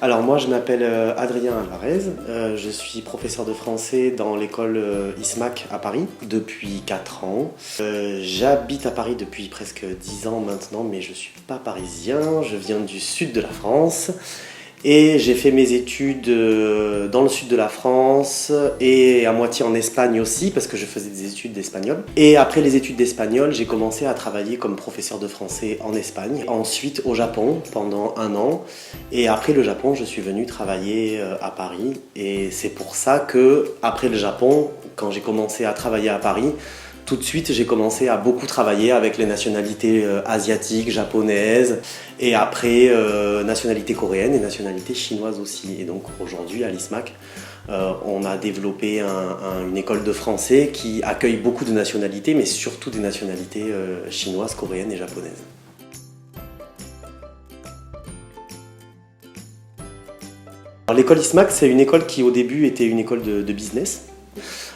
Alors moi je m'appelle Adrien Alvarez, je suis professeur de français dans l'école ISMAC à Paris depuis 4 ans. J'habite à Paris depuis presque 10 ans maintenant, mais je ne suis pas parisien, je viens du sud de la France. Et j'ai fait mes études dans le sud de la France et à moitié en Espagne aussi parce que je faisais des études d'espagnol. Et après les études d'espagnol, j'ai commencé à travailler comme professeur de français en Espagne. Ensuite au Japon pendant 1 an. Et après le Japon, je suis venu travailler à Paris. Et c'est pour ça que après le Japon, quand j'ai commencé à travailler à Paris, tout de suite, j'ai commencé à beaucoup travailler avec les nationalités asiatiques, japonaises, et après nationalités coréennes et nationalités chinoises aussi. Et donc aujourd'hui, à l'ISMAC, on a développé une école de français qui accueille beaucoup de nationalités, mais surtout des nationalités chinoises, coréennes et japonaises. L'école ISMAC, c'est une école qui au début était une école de business.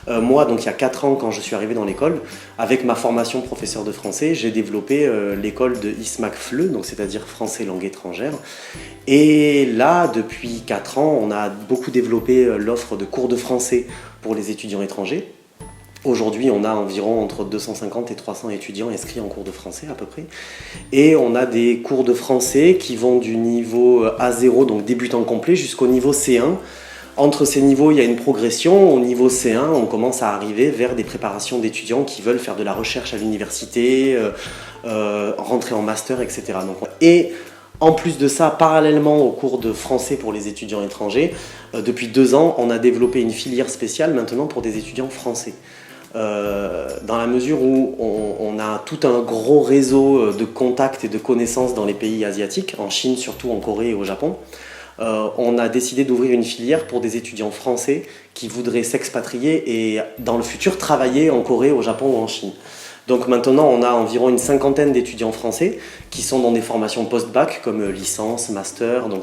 Moi, donc il y a 4 ans, quand je suis arrivé dans l'école, avec ma formation professeur de français, j'ai développé l'école de ISMAC FLE, donc c'est-à-dire français langue étrangère. Et là, depuis 4 ans, on a beaucoup développé l'offre de cours de français pour les étudiants étrangers. Aujourd'hui, on a environ entre 250 et 300 étudiants inscrits en cours de français à peu près. Et on a des cours de français qui vont du niveau A0, donc débutant complet, jusqu'au niveau C1. Entre ces niveaux, il y a une progression. Au niveau C1, on commence à arriver vers des préparations d'étudiants qui veulent faire de la recherche à l'université, rentrer en master, etc. Et en plus de ça, parallèlement aux cours de français pour les étudiants étrangers, depuis 2 ans, on a développé une filière spéciale maintenant pour des étudiants français. Dans la mesure où on a tout un gros réseau de contacts et de connaissances dans les pays asiatiques, en Chine surtout, en Corée et au Japon. On a décidé d'ouvrir une filière pour des étudiants français qui voudraient s'expatrier et dans le futur travailler en Corée, au Japon ou en Chine. Donc maintenant on a environ une 50aine d'étudiants français qui sont dans des formations post-bac comme licence, master, donc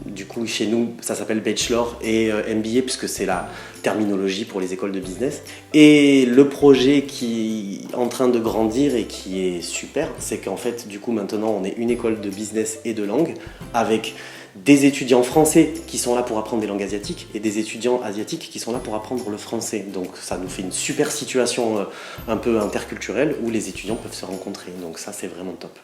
du coup chez nous ça s'appelle bachelor et MBA puisque c'est la terminologie pour les écoles de business. Et le projet qui est en train de grandir et qui est super, c'est qu'en fait du coup maintenant on est une école de business et de langue avec des étudiants français qui sont là pour apprendre des langues asiatiques et des étudiants asiatiques qui sont là pour apprendre le français. Donc ça nous fait une super situation un peu interculturelle où les étudiants peuvent se rencontrer. Donc ça c'est vraiment top.